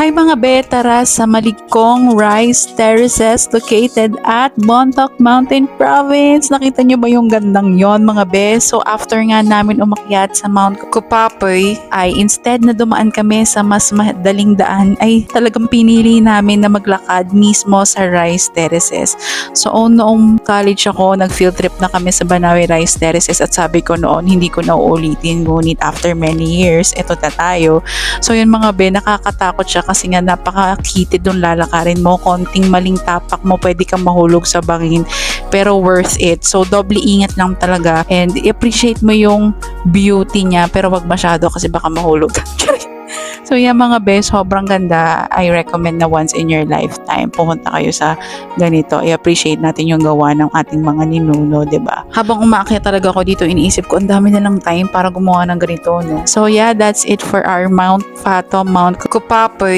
Hi mga be, tara sa Malikong Rice Terraces located at Bontoc Mountain Province. Nakita nyo ba yung gandang yon mga be? So after nga namin umakyat sa Mount Kupapoy ay instead na dumaan kami sa mas madaling daan ay talagang pinili namin na maglakad mismo sa Rice Terraces. So noong college ako, nag-field trip na kami sa Banawe Rice Terraces at sabi ko noon hindi ko na uulitin, ngunit after many years, eto na tayo. So yun mga be, nakakatakot siya kasi nga napaka-kitid nung lalakarin mo. Konting maling tapak mo, pwede kang mahulog sa bangin. Pero worth it. So doble ingat lang talaga and appreciate mo yung beauty niya pero wag masyado kasi baka mahulog ka. So yan mga best, sobrang ganda. I recommend na once in your lifetime pumunta kayo sa ganito. I-appreciate natin yung gawa ng ating mga ninuno, 'di ba? Habang umaakyat talaga ako dito, iniisip ko ang dami na lang time para gumawa ng ganito, no. So yeah, that's it for our Mount Fato, Mount Kupapoy